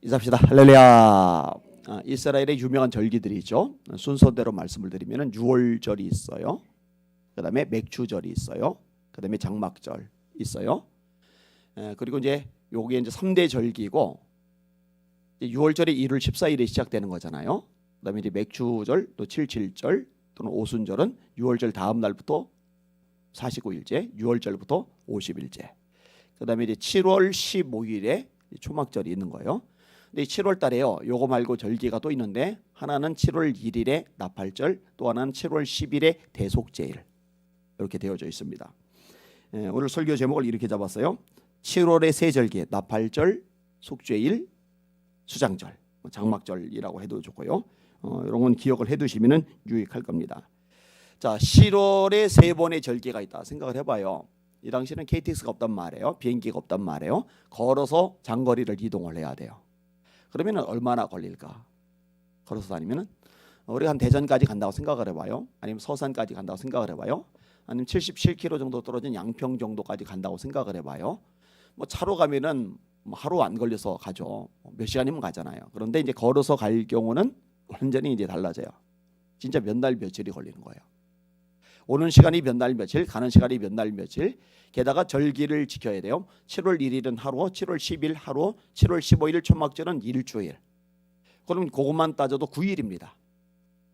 인사합시다. 할렐루야. 이스라엘의 유명한 절기들이 있죠. 순서대로 말씀을 드리면 유월절이 있어요. 그 다음에 맥주절이 있어요. 그 다음에 장막절 있어요. 그리고 이제 요게 이제 3대 절기고, 유월절이 1월 14일에 시작되는 거잖아요. 그 다음에 이제 맥주절, 또 77절 또는 오순절은 유월절 다음 날부터 49일째, 유월절부터 50일째. 그 다음에 이제 7월 15일에 초막절이 있는 거예요. 근데 7월 달에요, 요거 말고 절기가 또 있는데, 하나는 7월 1일에 나팔절, 또 하나는 7월 10일에 대속제일, 이렇게 되어져 있습니다. 오늘 설교 제목을 이렇게 잡았어요. 7월의 세 절기, 나팔절, 속죄일, 수장절, 장막절이라고 해도 좋고요. 이런 건 기억을 해두시면 유익할 겁니다. 자, 7월에 세 번의 절기가 있다 생각을 해봐요. 이 당시에는 KTX가 없단 말이에요. 비행기가 없단 말이에요. 걸어서 장거리를 이동을 해야 돼요. 그러면 얼마나 걸릴까? 걸어서 다니면은 우리가 한 대전까지 간다고 생각을 해봐요. 아니면 서산까지 간다고 생각을 해봐요. 아니면 77km 정도 떨어진 양평 정도까지 간다고 생각을 해봐요. 뭐 차로 가면은 하루 안 걸려서 가죠. 몇 시간이면 가잖아요. 그런데 이제 걸어서 갈 경우는 완전히 이제 달라져요. 진짜 몇 날 며칠이 걸리는 거예요. 오는 시간이 몇 날 며칠, 가는 시간이 몇 날 며칠. 게다가 절기를 지켜야 돼요. 7월 1일은 하루, 7월 10일 하루, 7월 15일 초막절은 일주일. 그럼 그것만 따져도 9일입니다.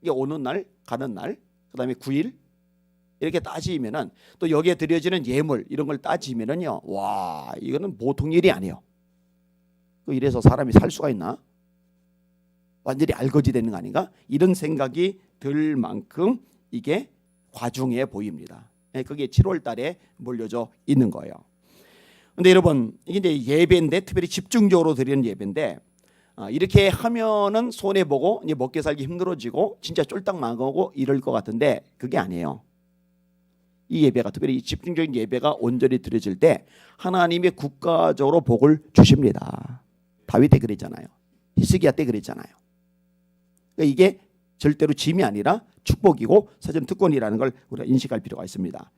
이게 오는 날, 가는 날, 그 다음에 9일 이렇게 따지면은, 또 여기에 드려지는 예물 이런 걸 따지면은요, 와, 이거는 보통 일이 아니에요. 이래서 사람이 살 수가 있나? 완전히 알거지 되는 거 아닌가? 이런 생각이 들 만큼 이게 과중해 보입니다. 그게 7월 달에 몰려져 있는 거예요. 근데 여러분, 이게 이제 예배인데, 특별히 집중적으로 드리는 예배인데, 이렇게 하면은 손해 보고 이제 먹게 살기 힘들어지고 진짜 쫄딱 망하고 이럴 것 같은데, 그게 아니에요. 이 예배가, 특별히 이 집중적인 예배가 온전히 드려질 때 하나님의 국가적으로 복을 주십니다. 다윗 때 그랬잖아요. 히스기야 때 그랬잖아요. 그러니까 이게 절대로 짐이 아니라 축복이고 사전 특권이라는 걸 우리가 인식할 필요가 있습니다.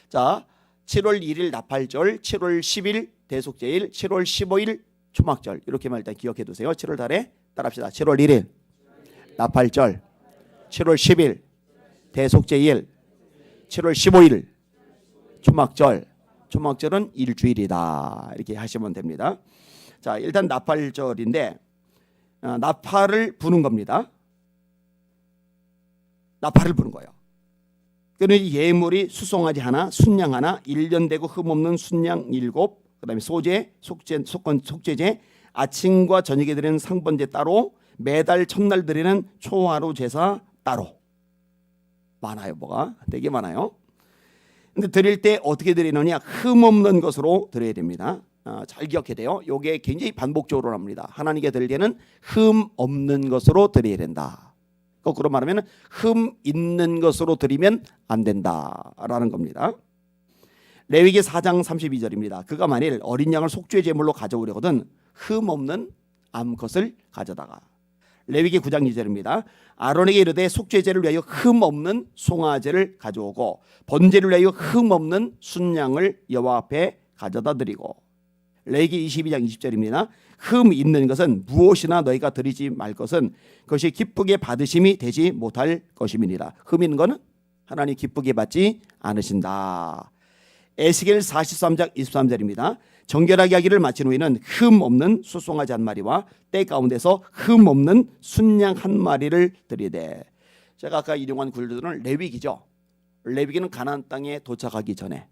자, 7월 1일 나팔절, 7월 10일 대속제일, 7월 15일 초막절, 이렇게만 일단 기억해 두세요. 7월 달에 따라합시다. 7월 1일 나팔절, 7월 10일 대속제일, 7월 15일 초막절. 초막절은 일주일이다, 이렇게 하시면 됩니다. 자, 일단 나팔절인데, 나팔을 부는 겁니다. 나팔을 부는 거예요. 그러니 예물이 수송아지 하나, 순양 하나, 1년 되고 흠없는 순양 7, 그다음에 소제, 속죄제, 아침과 저녁에 드리는 상번제 따로, 매달 첫날 드리는 초하루 제사 따로. 많아요, 뭐가 되게 많아요. 근데 드릴 때 어떻게 드리느냐? 흠없는 것으로 드려야 됩니다. 잘 기억해야 돼요. 이게 굉장히 반복적으로 합니다. 하나님께 드릴 때는 흠 없는 것으로 드려야 된다. 거꾸로 말하면 흠 있는 것으로 드리면 안 된다라는 겁니다. 레위기 4장 32절입니다. 그가 만일 어린 양을 속죄 제물로 가져오려거든 흠 없는 암컷을 가져다가. 레위기 9장 2절입니다. 아론에게 이르되 속죄제를 위하여 흠 없는 송아지를 가져오고 번제를 위하여 흠 없는 순양을 여호와 앞에 가져다 드리고. 레위기 22장 20절입니다. 흠 있는 것은 무엇이나 너희가 드리지 말 것은 그것이 기쁘게 받으심이 되지 못할 것임이니라. 흠 있는 것은 하나님 기쁘게 받지 않으신다. 에스겔 43장 23절입니다. 정결하게 하기를 마친 후에는 흠 없는 수송아지 한 마리와 때 가운데서 흠 없는 순양 한 마리를 드리되. 제가 아까 인용한 구절들은 레위기죠. 레위기는 가나안 땅에 도착하기 전에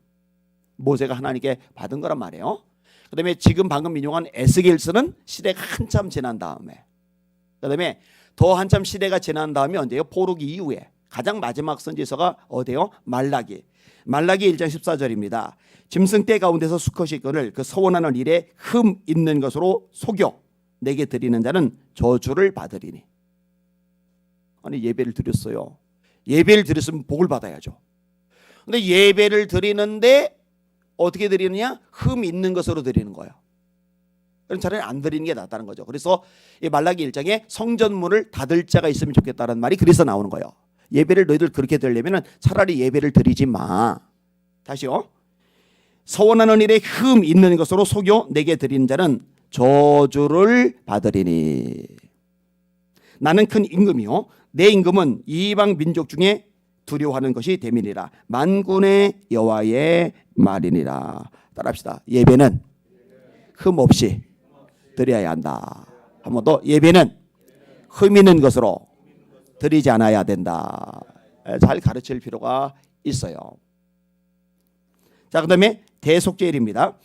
모세가 하나님께 받은 거란 말이에요. 그 다음에 지금 방금 인용한 에스겔서는 시대가 한참 지난 다음에, 그 다음에 더 한참 시대가 지난 다음에 언제요? 포로기 이후에 가장 마지막 선지서가 어디요? 말라기. 말라기 1장 14절입니다. 짐승 떼 가운데서 수컷이 있거늘 그 서원하는 일에 흠 있는 것으로 속여 내게 드리는 자는 저주를 받으리니. 아니, 예배를 드렸어요. 예배를 드렸으면 복을 받아야죠. 근데 예배를 드리는데 어떻게 드리느냐? 흠 있는 것으로 드리는 거예요. 그럼 차라리 안 드리는 게 낫다는 거죠. 그래서 이 말라기 1장에 성전문을 닫을 자가 있으면 좋겠다는 말이 그래서 나오는 거예요. 예배를 너희들 그렇게 드리려면 차라리 예배를 드리지 마. 다시요. 서원하는 일에 흠 있는 것으로 속여 내게 드리는 자는 저주를 받으리니. 나는 큰 임금이요 내 임금은 이방 민족 중에 두려워하는 것이 됨이니라. 만군의 여호와의 말이니라. 따라합시다. 예배는 흠 없이 드려야 한다. 한 번 더. 예배는 흠 있는 것으로 드리지 않아야 된다. 잘 가르칠 필요가 있어요. 자, 그다음에 대속죄일입니다.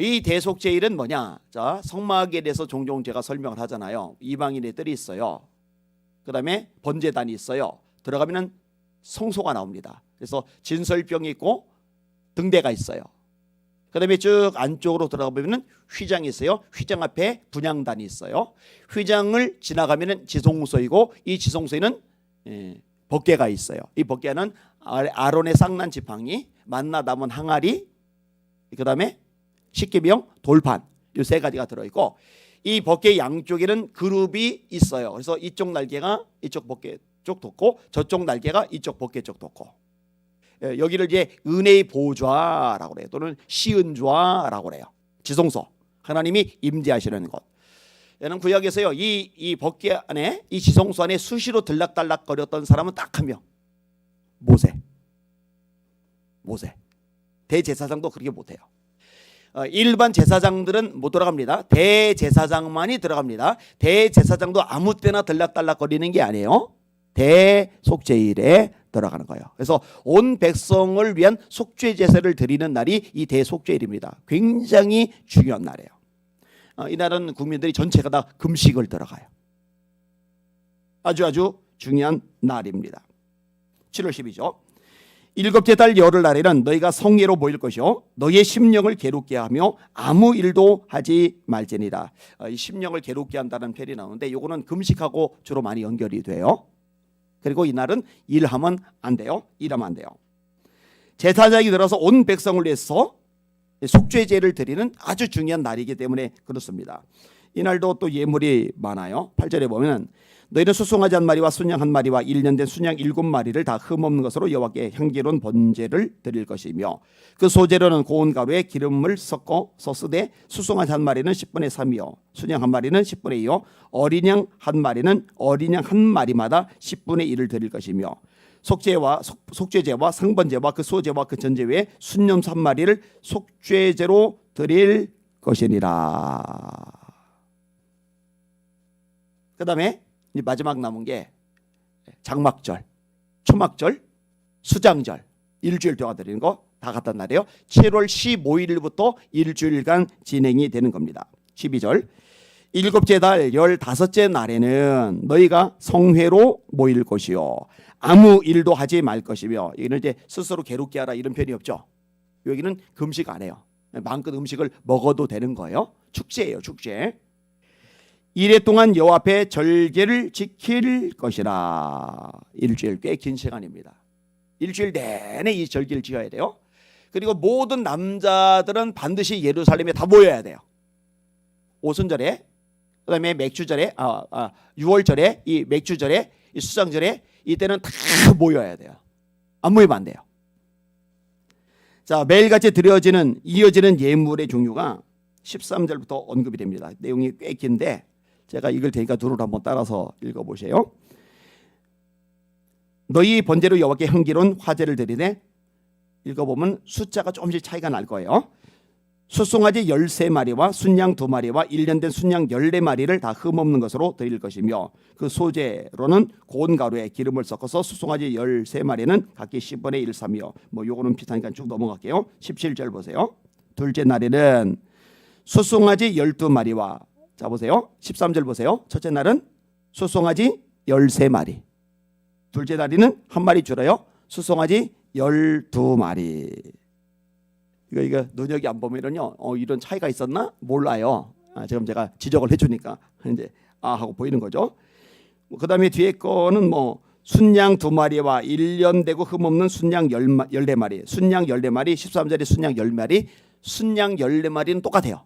이 대속죄일은 뭐냐? 자, 성막에 대해서 종종 제가 설명을 하잖아요. 이방인의 뜰이 있어요. 그다음에 번제단이 있어요. 들어가면은 성소가 나옵니다. 그래서 진설병이 있고 등대가 있어요. 그다음에 쭉 안쪽으로 들어가 보면은 휘장이 있어요. 휘장 앞에 분향단이 있어요. 휘장을 지나가면은 지성소이고 이 지성소에는 법궤가 있어요. 이 법궤는 아론의 쌍난 지팡이, 만나 남은 항아리, 그다음에 십계명, 돌판 이 세 가지가 들어 있고 이 법궤 양쪽에는 그룹이 있어요. 그래서 이쪽 날개가 이쪽 법궤 쪽 돋고 저쪽 날개가 이쪽 법궤 쪽 돋고 여기를 이제 은혜의 보좌라고 그래요. 또는 시은좌라고 그래요. 지성소, 하나님이 임재하시는 곳. 얘는 구약에서요. 이 법궤 안에 이 지성소 안에 수시로 들락달락 거렸던 사람은 딱 한 명. 모세. 대제사장도 그렇게 못해요. 일반 제사장들은 못 들어갑니다. 대제사장만이 들어갑니다. 대제사장도 아무 때나 들락달락 거리는 게 아니에요. 대속죄일에 들어가는 거예요. 그래서 온 백성을 위한 속죄 제사를 드리는 날이 이 대속죄일입니다. 굉장히 중요한 날이에요. 이 날은 국민들이 전체가 다 금식을 들어가요. 아주 중요한 날입니다. 7월 10일이죠. 일곱째 달 열흘날에는 너희가 성회로 모일 것이요 너희의 심령을 괴롭게 하며 아무 일도 하지 말지니라. 이 심령을 괴롭게 한다는 표현이 나오는데 이거는 금식하고 주로 많이 연결이 돼요. 그리고 이날은 일하면 안 돼요. 제사장이 들어서 온 백성을 위해서 속죄제를 드리는 아주 중요한 날이기 때문에 그렇습니다. 이날도 또 예물이 많아요. 8절에 보면 너희는 수송아지 한 마리와 순양 한 마리와 1년 된 순양 7마리를 다 흠없는 것으로 여호와께 향기로운 번제를 드릴 것이며 그 소재로는 고운 가루에 기름을 섞어 쓰되 수송아지 한 마리는 10분의 3이요 순양 한 마리는 10분의 2요 어린 양 한 마리는 어린 양 한 마리마다 10분의 1을 드릴 것이며 속죄제와 상번제와 그 소제와 그 전제 외에 순염소 한 마리를 속죄제로 드릴 것이니라. 그 다음에 마지막 남은 게 장막절, 초막절, 수장절 일주일 동안 드리는 거 다 같은 날이에요. 7월 15일부터 일주일간 진행이 되는 겁니다. 12절 일곱째 달 15째 날에는 너희가 성회로 모일 것이요 아무 일도 하지 말 것이며 이는 이제 스스로 괴롭게 하라 이런 표현이 없죠. 여기는 금식 안 해요. 마음껏 음식을 먹어도 되는 거예요. 축제예요. 축제. 이래 동안 여호와 앞에 절개를 지킬 것이라. 일주일 꽤 긴 시간입니다. 일주일 내내 이 절개를 지켜야 돼요. 그리고 모든 남자들은 반드시 예루살렘에 다 모여야 돼요. 오순절에 그다음에 맥주절에 6월절에 이 맥주절에 이 수장절에 이때는 다 모여야 돼요. 안 모이면 안 돼요. 자, 매일같이 이어지는 예물의 종류가 13절부터 언급이 됩니다. 내용이 꽤 긴데 제가 읽을 테니까 눈으로 한번 따라서 읽어보세요. 너희 번제로 여호와께 향기로운 화제를 드리되 읽어보면 숫자가 조금씩 차이가 날 거예요. 수송아지 13마리와 순양 2마리와 1년 된 순양 14마리를 다 흠없는 것으로 드릴 것이며 그 소재로는 고운 가루에 기름을 섞어서 수송아지 13마리는 각기 10분의 1 3이요. 뭐 요거는 비슷하니까 쭉 넘어갈게요. 17절 보세요. 둘째 날에는 수송아지 12마리와 자 보세요. 13절 보세요. 첫째 날은 수송아지 13마리. 둘째 날에는 한 마리 줄어요. 수송아지 12마리. 이거 눈여기 안 보면은요. 이런 차이가 있었나? 몰라요. 지금 제가 지적을 해주니까 이제 하고 보이는 거죠. 그다음에 뒤에 거는 뭐 순양 2마리와 1년 되고 흠없는 순양 14마리. 순양 14마리 13절에 순양 10마리. 순양 14마리는 똑같아요.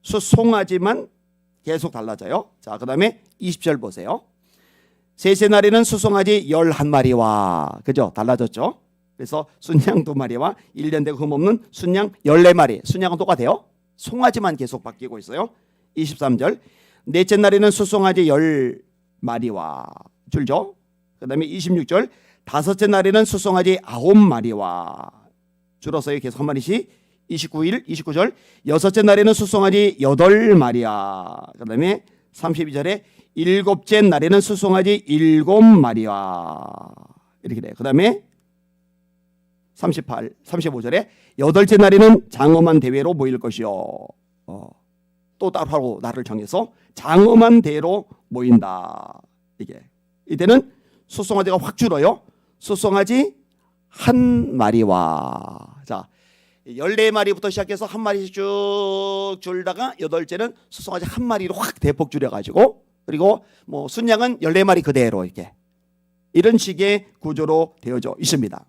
수송아지만 계속 달라져요. 자, 그다음에 20절 보세요. 셋째 날에는 수송아지 11마리와 그죠? 달라졌죠? 그래서 순양 2마리와 1년 되고 흠없는 순양 14마리. 순양은 똑같아요. 송아지만 계속 바뀌고 있어요. 23절 넷째 날에는 수송아지 10마리와 줄죠. 그 다음에 26절 다섯째 날에는 수송아지 9마리와 줄었어요. 계속 한 마리씩. 29절 여섯째 날에는 수송아지 8마리야. 그 다음에 32절에 일곱째 날에는 수송아지 7마리와 이렇게 돼요. 그 다음에 35절에 여덟째 날에는 장엄한 대회로 모일 것이요. 또 따로 나를 정해서 장엄한 대회로 모인다. 이게 이때는 수송아지가 확 줄어요. 수송아지 1마리와 자 14마리부터 시작해서 한 마리씩 쭉 줄다가 여덟째는 수송아지 1마리로 확 대폭 줄여가지고 그리고 뭐 순양은 14마리 그대로 이렇게 이런 식의 구조로 되어져 있습니다.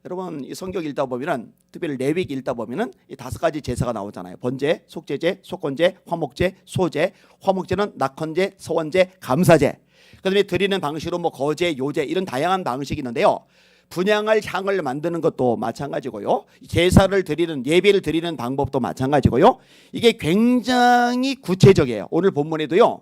여러분 이 성경 읽다 보면은 특별히 레위기 읽다 보면은 이 5가지 제사가 나오잖아요. 번제, 속죄제, 속건제, 화목제, 소제. 화목제는 낙헌제, 서원제, 감사제. 그다음에 드리는 방식으로 뭐 거제, 요제 이런 다양한 방식이 있는데요. 분향할 향을 만드는 것도 마찬가지고요. 제사를 드리는 예배를 드리는 방법도 마찬가지고요. 이게 굉장히 구체적이에요. 오늘 본문에도요.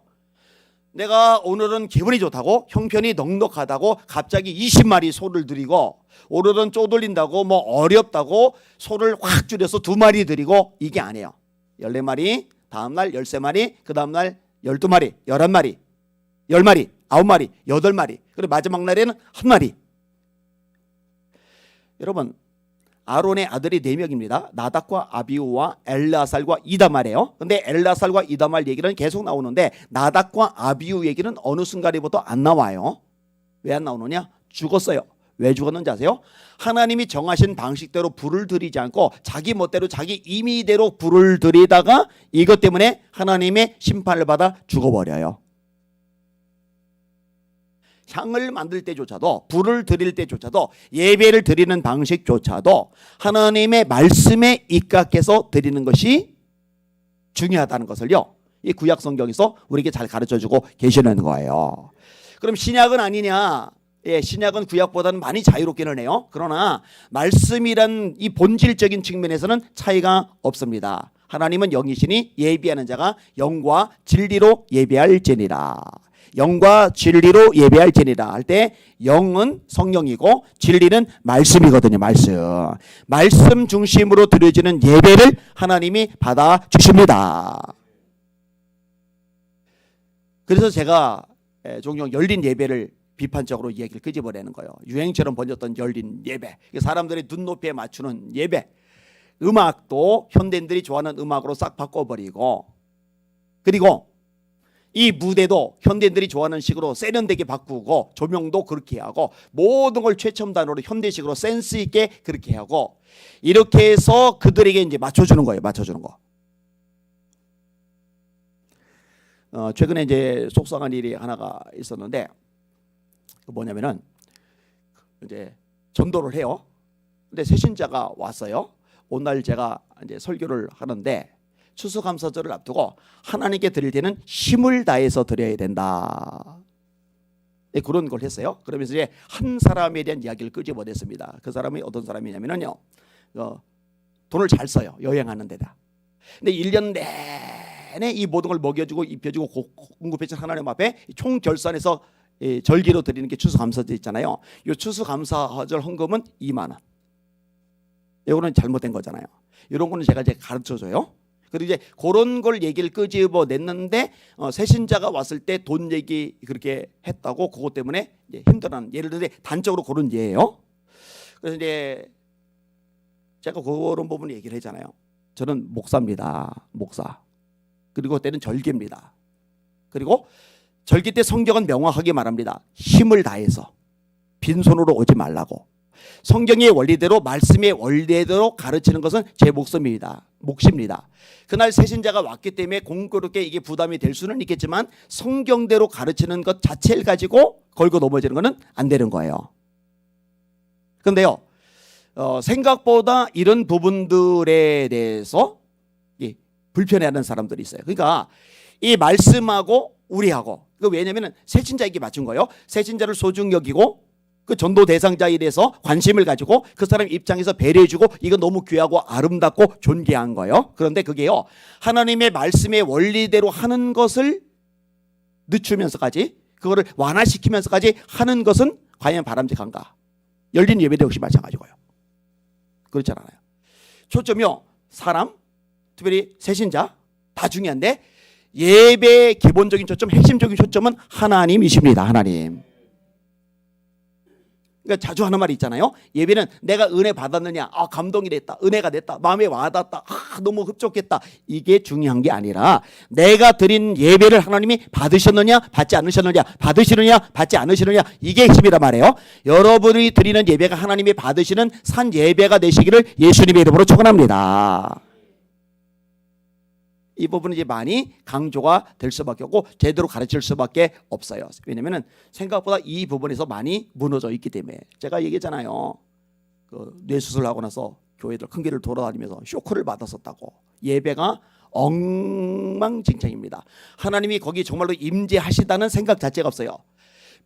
내가 오늘은 기분이 좋다고 형편이 넉넉하다고 갑자기 20마리 소를 드리고 오늘은 쪼들린다고 뭐 어렵다고 소를 확 줄여서 2마리 드리고 이게 아니에요. 14마리, 다음날 13마리, 그 다음날 12마리, 11마리, 10마리, 9마리, 8마리 그리고 마지막 날에는 1마리. 여러분 아론의 아들이 4명입니다. 나답과 아비후와 엘르아살과 이다말이에요. 근데 엘르아살과 이다말 얘기는 계속 나오는데 나답과 아비후 얘기는 어느 순간에부터 안 나와요. 왜 안 나오느냐? 죽었어요. 왜 죽었는지 아세요? 하나님이 정하신 방식대로 불을 들이지 않고 자기 멋대로 자기 임의대로 불을 들이다가 이것 때문에 하나님의 심판을 받아 죽어버려요. 향을 만들 때조차도 불을 드릴 때조차도 예배를 드리는 방식조차도 하나님의 말씀에 입각해서 드리는 것이 중요하다는 것을요 이 구약 성경에서 우리에게 잘 가르쳐주고 계시는 거예요. 그럼 신약은 아니냐? 예, 신약은 구약보다는 많이 자유롭기는 해요. 그러나 말씀이란 이 본질적인 측면에서는 차이가 없습니다. 하나님은 영이시니 예비하는 자가 영과 진리로 예배할지니라. 영과 진리로 예배할지니라 할 때 영은 성령이고 진리는 말씀이거든요. 말씀 중심으로 드려지는 예배를 하나님이 받아주십니다. 그래서 제가 종종 열린 예배를 비판적으로 얘기를 끄집어내는 거예요. 유행처럼 번졌던 열린 예배, 사람들의 눈높이에 맞추는 예배, 음악도 현대인들이 좋아하는 음악으로 싹 바꿔버리고 그리고 이 무대도 현대인들이 좋아하는 식으로 세련되게 바꾸고 조명도 그렇게 하고 모든 걸 최첨단으로 현대식으로 센스 있게 그렇게 하고 이렇게 해서 그들에게 이제 맞춰주는 거예요. 맞춰주는 거. 최근에 이제 속상한 일이 하나가 있었는데 뭐냐면은 이제 전도를 해요. 근데 새신자가 왔어요. 오늘 제가 이제 설교를 하는데 추수감사절을 앞두고 하나님께 드릴 때는 힘을 다해서 드려야 된다. 네, 그런 걸 했어요. 그러면서 이제 한 사람에 대한 이야기를 끄집어냈습니다. 그 사람이 어떤 사람이냐면요, 돈을 잘 써요. 여행하는 데다. 근데 1년 내내 이 모든 걸 먹여주고 입혀주고 공급해준 하나님 앞에 총 결산해서 절기로 드리는 게 추수감사절 있잖아요. 이 추수감사절 헌금은 2만 원. 이거는 잘못된 거잖아요. 이런 거는 제가 이제 가르쳐줘요. 그리고 이제 그런 걸 얘기를 끄집어냈는데 새신자가 왔을 때 돈 얘기 그렇게 했다고 그것 때문에 이제 힘들어하는 예를 들어 단적으로 그런 예예요. 그래서 이제 제가 그런 부분 얘기를 했잖아요. 저는 목사입니다. 목사. 그리고 때는 절기입니다. 그리고 절기 때 성경은 명확하게 말합니다. 힘을 다해서 빈손으로 오지 말라고. 성경의 원리대로 말씀의 원리대로 가르치는 것은 제 몫입니다. 그날 새신자가 왔기 때문에 공교롭게 이게 부담이 될 수는 있겠지만 성경대로 가르치는 것 자체를 가지고 걸고 넘어지는 것은 안 되는 거예요. 그런데요, 생각보다 이런 부분들에 대해서 불편해하는 사람들이 있어요. 그러니까 이 말씀하고 우리하고, 왜냐하면 새신자에게 맞춘 거예요. 새신자를 소중히 여기고 그 전도 대상자에 대해서 관심을 가지고 그 사람 입장에서 배려해주고 이거 너무 귀하고 아름답고 존귀한 거예요. 그런데 그게요, 하나님의 말씀의 원리대로 하는 것을 늦추면서까지, 그거를 완화시키면서까지 하는 것은 과연 바람직한가? 열린 예배도 역시 마찬가지고요. 그렇지 않아요. 초점이요, 사람, 특별히 새신자 다 중요한데 예배의 기본적인 초점, 핵심적인 초점은 하나님이십니다. 하나님. 그러니까 자주 하는 말이 있잖아요. 예배는 내가 은혜 받았느냐, 감동이 됐다, 은혜가 됐다, 마음에 와닿았다, 너무 흡족했다, 이게 중요한 게 아니라 내가 드린 예배를 하나님이 받으셨느냐 받지 않으셨느냐, 받으시느냐 받지 않으시느냐, 이게 핵심이란 말이에요. 여러분이 드리는 예배가 하나님이 받으시는 산 예배가 되시기를 예수님의 이름으로 축원합니다. 이 부분은 이제 많이 강조가 될 수밖에 없고 제대로 가르칠 수밖에 없어요. 왜냐하면 생각보다 이 부분에서 많이 무너져 있기 때문에. 제가 얘기했잖아요. 그 뇌수술하고 나서 교회들 큰 길을 돌아다니면서 쇼크를 받았었다고. 예배가 엉망진창입니다. 하나님이 거기 정말로 임재하시다는 생각 자체가 없어요.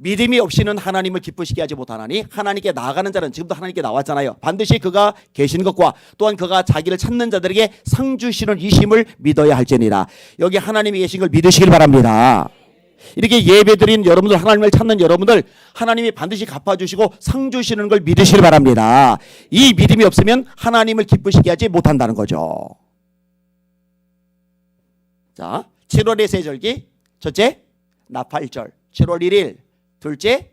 믿음이 없이는 하나님을 기쁘시게 하지 못하나니 하나님께 나아가는 자는, 지금도 하나님께 나왔잖아요, 반드시 그가 계신 것과 또한 그가 자기를 찾는 자들에게 상 주시는 이심을 믿어야 할지니라. 여기 하나님이 계신 걸 믿으시길 바랍니다. 이렇게 예배드린 여러분들, 하나님을 찾는 여러분들, 하나님이 반드시 갚아주시고 상 주시는 걸 믿으시길 바랍니다. 이 믿음이 없으면 하나님을 기쁘시게 하지 못한다는 거죠. 자, 7월의 세절기, 첫째 나팔절 7월 1일, 둘째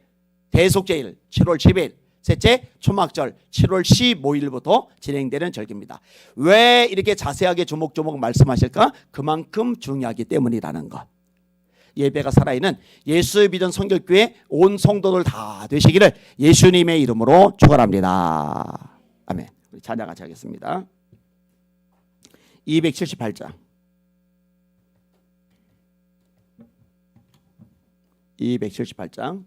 대속제일 7월 10일, 셋째 초막절 7월 15일부터 진행되는 절기입니다. 왜 이렇게 자세하게 조목조목 말씀하실까? 그만큼 중요하기 때문이라는 것. 예배가 살아있는 예수의 비전 성결교회 온 성도들 다 되시기를 예수님의 이름으로 축원합니다. 아멘. 우리 찬양 같이 하겠습니다. 278장 278장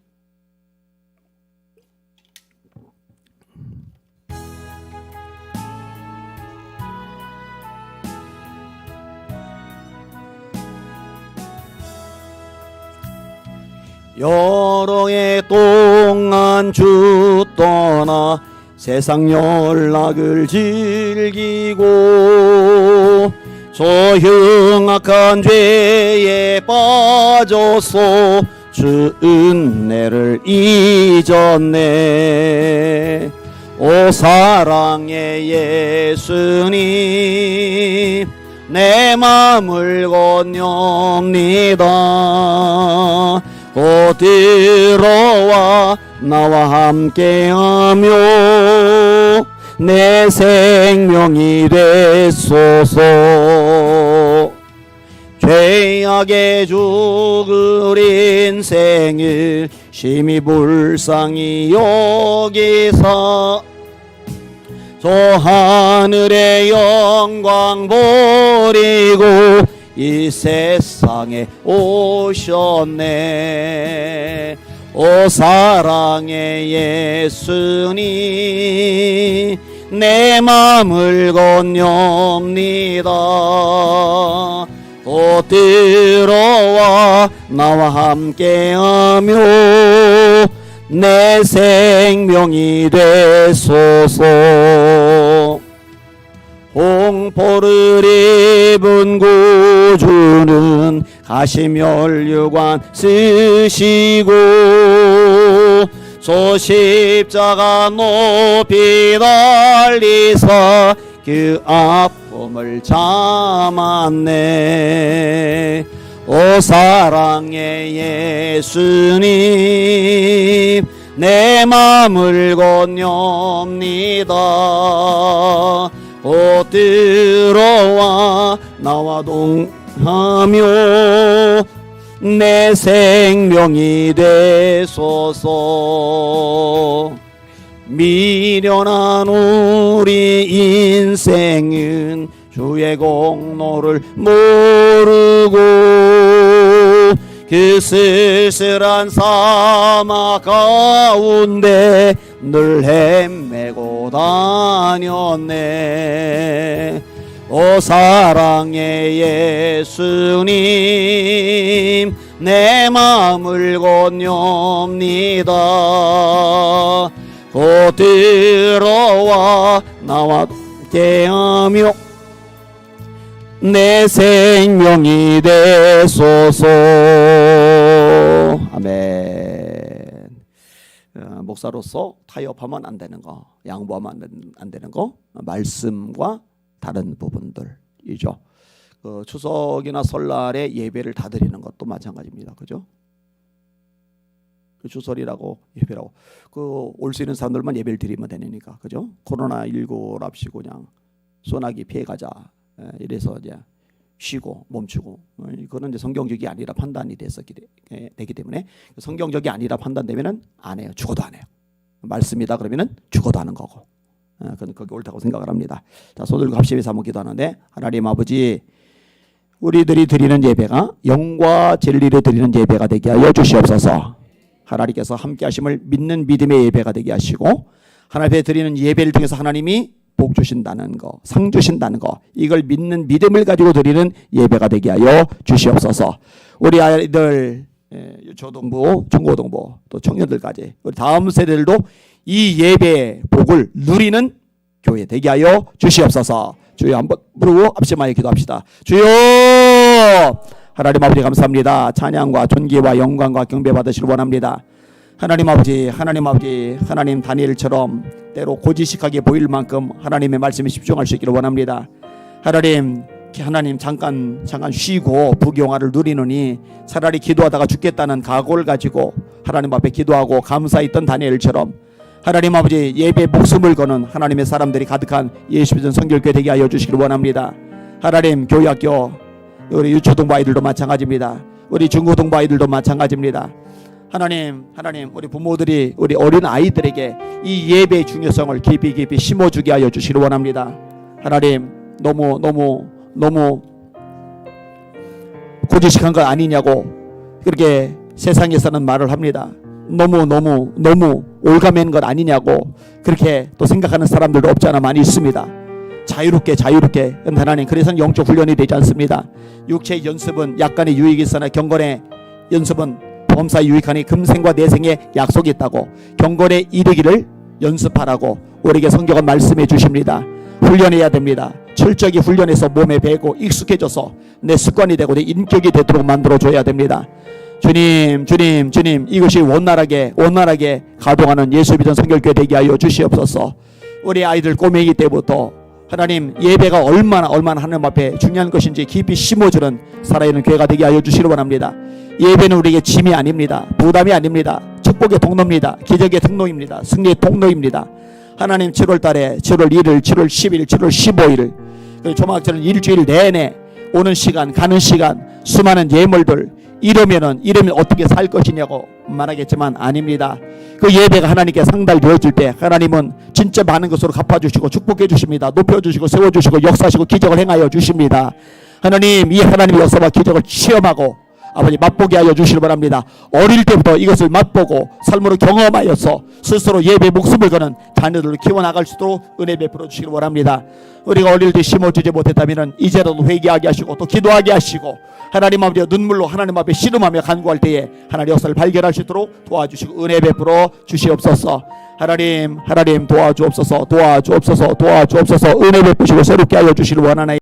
여러 해 동안 주 떠나 세상 연락을 즐기고 저 흉악한 죄에 빠져서 주 은혜를 잊었네. 오 사랑의 예수님, 내 맘을 건넵니다. 곧 들어와 나와 함께하며 내 생명이 되소서. 죄악에 죽을 인생을 심히 불쌍히 여기사 저 하늘의 영광 버리고 이 세상에 오셨네. 오 사랑의 예수님, 내 맘을 건넵니다. 곧 들어와 나와 함께하며 내 생명이 되소서. 공포를 입은 구주는 가시면류관 쓰시고 저 십자가 높이 달리사 그 아픔을 참았네. 오 사랑의 예수님, 내 맘을 건넵니다. 곧 들어와 나와 동하며 내 생명이 되소서. 미련한 우리 인생은 주의 공로를 모르고 그 쓸쓸한 사막 가운데 늘 헤매고 다녔네. 오 사랑의 예수님, 내 마음을 건넵니다. 곧 들어와 나와 함께하며 내 생명이 되소서. 아멘. 목사로서 타협하면 안 되는 거, 양보하면 안 되는 거, 말씀과 다른 부분들이죠. 그 추석이나 설날에 예배를 다 드리는 것도 마찬가지입니다. 그죠? 그 추설이라고 예배라고 그 올 수 있는 사람들만 예배를 드리면 되니까. 그죠? 코로나19랍시고 그냥 소나기 피해가자. 이래서 이제 쉬고 멈추고, 이거는 이제 성경적이 아니라 판단이 되기 때문에 성경적이 아니라 판단되면은 안 해요. 죽어도 안 해요. 말씀이다 그러면은 죽어도 하는 거고. 그건 그게 옳다고 생각을 합니다. 자, 손 들고 합심해서 한번 기도하는데, 하나님 아버지, 우리들이 드리는 예배가 영과 진리를 드리는 예배가 되게 하여 주시옵소서. 하나님께서 함께 하심을 믿는 믿음의 예배가 되게 하시고, 하나님 앞에 드리는 예배를 통해서 하나님이 복 주신다는 거, 상 주신다는 거, 이걸 믿는 믿음을 가지고 드리는 예배가 되게 하여 주시옵소서. 우리 아이들, 초등부, 중고등부, 또 청년들까지 우리 다음 세대들도 이 예배의 복을 누리는 교회 되게 하여 주시옵소서. 주여 한번 부르고 앞심하여 기도합시다. 주여, 하나님 아버지 감사합니다. 찬양과 존귀와 영광과 경배 받으시길 원합니다. 하나님 아버지, 하나님 아버지, 하나님 다니엘처럼 때로 고지식하게 보일 만큼 하나님의 말씀에 집중할 수 있기를 원합니다. 하나님 잠깐 쉬고 부귀영화를 누리느니 차라리 기도하다가 죽겠다는 각오를 가지고 하나님 앞에 기도하고 감사했던 다니엘처럼 하나님 아버지 예배 목숨을 거는 하나님의 사람들이 가득한 예수믿는 성결교회 되게 하여 주시기를 원합니다. 하나님 교회학교 우리 유초등부 아이들도 마찬가지입니다. 우리 중고등부 아이들도 마찬가지입니다. 하나님 우리 부모들이 우리 어린 아이들에게 이 예배의 중요성을 깊이 심어주게 하여 주시기를 원합니다. 하나님 너무 고지식한 것 아니냐고 그렇게 세상에서는 말을 합니다. 너무 올가맨 것 아니냐고 그렇게 또 생각하는 사람들도 없지 않아 많이 있습니다. 자유롭게 하나님, 그래서 영적 훈련이 되지 않습니다. 육체의 연습은 약간의 유익이 있으나 경건의 연습은 범사에 유익하니 금생과 내생에 약속이 있다고 경건에 이르기를 연습하라고 우리에게 성경은 말씀해 주십니다. 훈련해야 됩니다. 철저히 훈련해서 몸에 배고 익숙해져서 내 습관이 되고 내 인격이 되도록 만들어줘야 됩니다. 주님 이것이 원활하게 가동하는 예수 믿는 성결교회 되게 하여 주시옵소서. 우리 아이들 꼬맹이 때부터 하나님 예배가 얼마나 하나님 앞에 중요한 것인지 깊이 심어주는 살아있는 교회가 되게 하여 주시기 원합니다. 예배는 우리에게 짐이 아닙니다. 부담이 아닙니다. 축복의 통로입니다. 기적의 통로입니다. 승리의 통로입니다. 하나님 7월달에 7월 1일 7월 10일 7월 15일 조막절은 일주일 내내 오는 시간 가는 시간 수많은 예물들 이러면 어떻게 살 것이냐고 말하겠지만 아닙니다. 그 예배가 하나님께 상달되어질 때 하나님은 진짜 많은 것으로 갚아주시고 축복해 주십니다. 높여주시고 세워주시고 역사하시고 기적을 행하여 주십니다. 하나님 이 하나님의 역사와 기적을 체험하고 아버지 맛보게 하여 주시기 바랍니다. 어릴 때부터 이것을 맛보고 삶으로 경험하여서 스스로 예배 목숨을 거는 자녀들을 키워나갈 수 있도록 은혜 베풀어 주시기 바랍니다. 우리가 어릴 때 심어주지 못했다면 이제라도 회개하게 하시고 또 기도하게 하시고 하나님 아버지 눈물로 하나님 앞에 씨름하며 간구할 때에 하나님 역사를 발견할 수 있도록 도와주시고 은혜 베풀어 주시옵소서. 하나님 도와주옵소서. 은혜 베푸시고 새롭게 하여 주시길 원하나이다.